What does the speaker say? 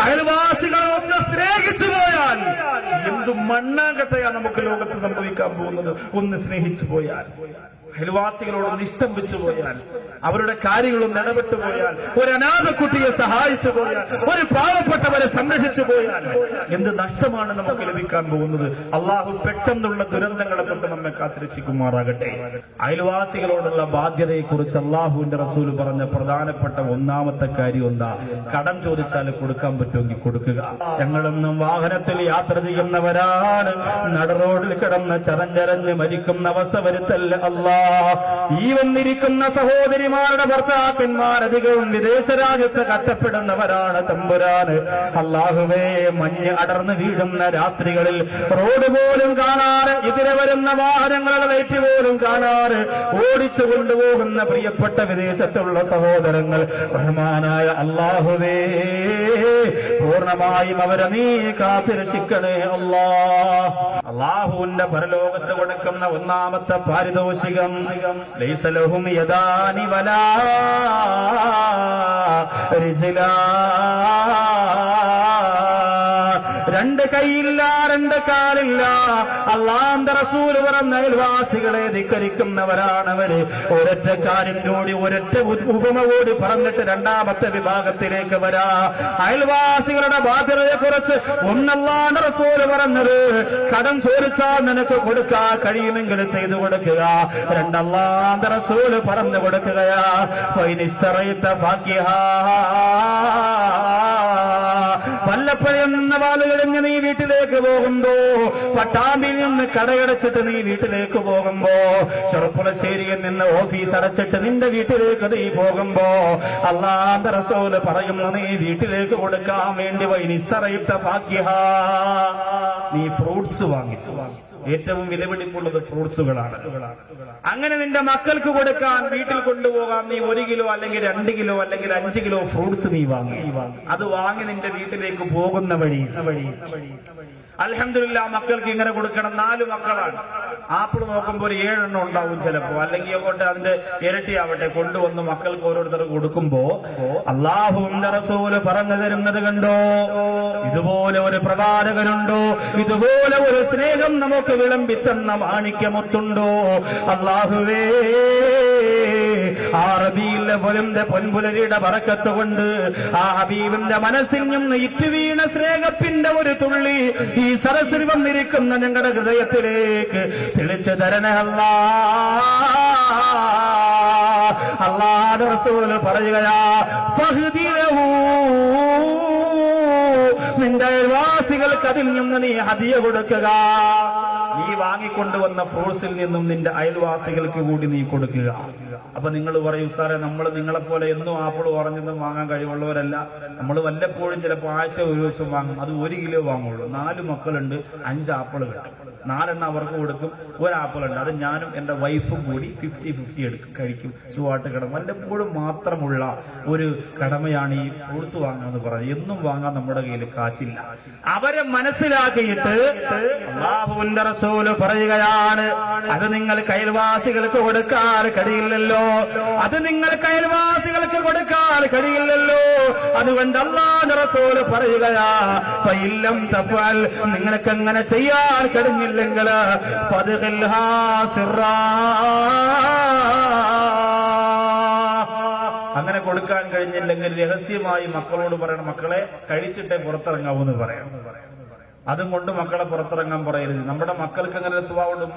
അയൽവാസികളെ ഒന്ന് സ്നേഹിച്ചു പോയാൽ എന്തു മണ്ണാങ്കട്ടയാ നമുക്ക് ലോകത്ത് സംഭവിക്കാൻ പോകുന്നത്. ഒന്ന് സ്നേഹിച്ചു പോയാൽ, അയൽവാസികളോടൊന്ന് ഇഷ്ടം വെച്ചു പോയാൽ, അവരുടെ കാര്യങ്ങളൊന്ന് ഇടപെട്ടു പോയാൽ, ഒരു അനാഥ കുട്ടിയെ സഹായിച്ചു പോയാൽ, ഒരു പാവപ്പെട്ടവരെ സംരക്ഷിച്ചു പോയാൽ എന്ത് നഷ്ടമാണ് നമുക്ക് ലഭിക്കാൻ പോകുന്നത്. അള്ളാഹു പെട്ടെന്നുള്ള ദുരന്തങ്ങളെ കൊണ്ട് നമ്മെ കാത്തിരക്ഷിക്കുമാറാകട്ടെ. അയൽവാസികളോടുള്ള ബാധ്യതയെക്കുറിച്ച് അള്ളാഹുവിന്റെ റസൂൽ പറഞ്ഞ പ്രധാനപ്പെട്ട ഒന്നാമത്തെ കാര്യം എന്താ? കടം ചോദിച്ചാൽ കൊടുക്കാൻ പറ്റുമെങ്കിൽ കൊടുക്കുക. ഞങ്ങളൊന്നും വാഹനത്തിൽ യാത്ര ചെയ്യുന്നവരാണ്, നടറോഡിൽ കിടന്ന് ചതഞ്ഞരഞ്ഞ് മരിക്കുന്ന അവസ്ഥ വരുത്തല്ല അല്ലാ. ഈ വന്നിരിക്കുന്ന സഹോദരിമാരുടെ ഭർത്താക്കന്മാരധികവും വിദേശ രാജ്യത്ത് കഷ്ടപ്പെടുന്നവരാണ് തമ്പുരാന്. അല്ലാഹുവേ, മഞ്ഞ് അടർന്നു വീഴുന്ന രാത്രികളിൽ റോഡ് പോലും കാണാറ്, ഇതിലെ വരുന്ന വാഹനങ്ങളുടെ ലൈറ്റ് പോലും കാണാറ് ഓടിച്ചു കൊണ്ടുപോകുന്ന പ്രിയപ്പെട്ട വിദേശത്തുള്ള സഹോദരങ്ങൾ, റഹ്മാനായ അല്ലാഹുവേ, പൂർണ്ണമായും അവരെ നീ കാത്തിരക്ഷിക്കണേ അല്ലാ. അല്ലാഹുവിന്റെ പരലോകത്ത് കൊടുക്കുന്ന ഒന്നാമത്തെ പാരിതോഷികം, ലൈസ ലഹും യദാനി വലാ റിജ്ലാ, രണ്ട് കൈയില്ല, രണ്ട് കാലില്ല. അല്ലാഹുവിന്റെ റസൂൽ പറഞ്ഞ അയൽവാസികളെ ധിക്കരിക്കുന്നവരാണവര്. ഒരൊറ്റ കാര്യം കൂടി, ഒരൊറ്റ ഉപമ കൂടി പറഞ്ഞിട്ട് രണ്ടാമത്തെ വിഭാഗത്തിലേക്ക് വരാ. അയൽവാസികളുടെ ബാധ്യതയെ കുറിച്ച് ഒന്നല്ലാഹുവിന്റെ റസൂൽ പറഞ്ഞത്, കടം ചോദിച്ചാൽ നിനക്ക് കൊടുക്കാൻ കഴിയുമെങ്കിൽ ചെയ്തു കൊടുക്കുക. രണ്ടല്ലാഹുവിന്റെ റസൂൽ പറഞ്ഞു കൊടുക്കുകയാ, ഫൈനിസ്തറൈത ബാക്കിഹാ, വല്ലപ്പഴം എന്ന വാലുകളിഞ്ഞ് നീ വീട്ടിലേക്ക് പോകുമ്പോ, പട്ടാമ്പിയിൽ നിന്ന് കടയടച്ചിട്ട് നീ വീട്ടിലേക്ക് പോകുമ്പോ, ചെറുപ്പുളശ്ശേരിയിൽ നിന്ന് ഓഫീസ് അടച്ചിട്ട് നിന്റെ വീട്ടിലേക്ക് നീ പോകുമ്പോ, അല്ലാഹുവിന്റെ റസൂൽ പറയുന്നു, നീ വീട്ടിലേക്ക് കൊടുക്കാൻ വേണ്ടി വൈനിസ്തറൈത ബാക്കിഹാ, നീ ഫ്രൂട്ട്സ് വാങ്ങിച്ചു. ഏറ്റവും വിലപിടിപ്പുള്ളത് ഫ്രൂട്ട്സുകളാണ്. അങ്ങനെ നിന്റെ മക്കൾക്ക് കൊടുക്കാൻ വീട്ടിൽ കൊണ്ടുപോകാൻ നീ 1 കിലോ അല്ലെങ്കിൽ 2 കിലോ അല്ലെങ്കിൽ 5 കിലോ ഫ്രൂട്ട്സ് നീ വാങ്ങി. അത് വാങ്ങി നിന്റെ വീട്ടിലേക്ക് പോകുന്ന വഴി അൽഹംദുലില്ലാ മക്കൾക്ക് ഇങ്ങനെ കൊടുക്കണം. 4 മക്കളാണ്. ആപ്പിൾ നോക്കുമ്പോൾ ഒരു 7 എണ്ണം ഉണ്ടാവും ചിലപ്പോ, അല്ലെങ്കിൽ അങ്ങോട്ട് അതിന്റെ ഇരട്ടിയാവട്ടെ. കൊണ്ടുവന്ന് മക്കൾക്ക് ഓരോരുത്തർക്ക് കൊടുക്കുമ്പോ അല്ലാഹുവിന്റെ റസൂൽ പറഞ്ഞു തരുന്നത് കണ്ടോ, ഇതുപോലെ ഒരു പ്രവാചകനുണ്ടോ, ഇതുപോലെ ഒരു സ്നേഹം നമുക്ക് വിളമ്പിത്തന്ന മാണിക്യമൊത്തുണ്ടോ? അല്ലാഹുവേ, ആ റബീഉൽ അവ്വലിന്റെ പൊൻപുലരിയുടെ ബറക്കത്ത് കൊണ്ട് ആ ഹബീബിന്റെ മനസ്സിൽ നിന്ന് ഇറ്റുവീണ സ്നേഹത്തിന്റെ ഒരു തുള്ളി ഈ സരസിൽ വന്നിരിക്കുന്ന ഞങ്ങളുടെ ഹൃദയത്തിലേക്ക് തെളിച്ചു തരണേ അല്ലാ. അല്ലാഹുവിന്റെ റസൂൽ പറയുകയാ, ഫഹ്ദിറഹു, നിന്റെ അയൽവാസികൾക്ക് അതിൽ നിന്ന് നീ ഹദിയ കൊടുക്കുക. നീ വാങ്ങിക്കൊണ്ടുവന്ന ഫ്രൂട്ട്സിൽ നിന്നും നിന്റെ അയൽവാസികൾക്ക് കൂടി നീ കൊടുക്കുക. അപ്പൊ നിങ്ങൾ പറയും, ഉസ്താദേ, നമ്മൾ നിങ്ങളെപ്പോലെ എന്നും ആപ്പിൾ ഓറഞ്ചൊന്നും വാങ്ങാൻ കഴിവുള്ളവരല്ല. നമ്മൾ വല്ലപ്പോഴും ചിലപ്പോൾ ആഴ്ച ഒരു ദിവസം വാങ്ങും. അത് 1 കിലോ വാങ്ങുള്ളൂ. 4 മക്കളുണ്ട്, 5 ആപ്പിൾ കിട്ടും. 4 എണ്ണം അവർക്ക് കൊടുക്കും, 1 ആപ്പിൾ ഉണ്ട്. അത് ഞാനും എന്റെ വൈഫും കൂടി 50-50 കഴിക്കും. സുഖമായിട്ട് കിടക്കും. വല്ലപ്പോഴും മാത്രമുള്ള ഒരു കടമയാണ് ഈ ഫ്രൂട്ട്സ് വാങ്ങുമെന്ന് പറഞ്ഞത്. എന്നും വാങ്ങാൻ നമ്മുടെ കയ്യിൽ കാശില്ല. അവരെ മനസ്സിലാക്കിയിട്ട് അല്ലാഹുവിന്റെ റസൂൽ പറയുകയാണ്, അത് നിങ്ങൾ അയൽവാസികൾക്ക് കൊടുക്കാൻ കഴിയില്ലല്ലോ, അത് നിങ്ങൾ അയൽവാസികൾക്ക് കൊടുക്കാൻ കഴിയില്ലല്ലോ. അതുകൊണ്ട് അല്ലാഹുവിന്റെ റസൂൽ പറയുകയാ, ഫഇല്ലം തഫഅൽ, നിങ്ങൾക്ക് അങ്ങനെ ചെയ്യാൻ കഴിഞ്ഞില്ലെങ്കിൽ ഫദ്ഖിൽഹാ സിറാ, അങ്ങനെ കൊടുക്കാൻ കഴിഞ്ഞില്ലെങ്കിൽ രഹസ്യമായി മക്കളോട് പറയണം, മക്കളെ കഴിച്ചിട്ടേ പുറത്തിറങ്ങാവൂന്ന് പറയാം. അതും കൊണ്ട് മക്കളെ പുറത്തിറങ്ങാൻ പറയരുത്. നമ്മുടെ മക്കൾക്ക് അങ്ങനെ ഒരു സ്വഭാവമുണ്ട്.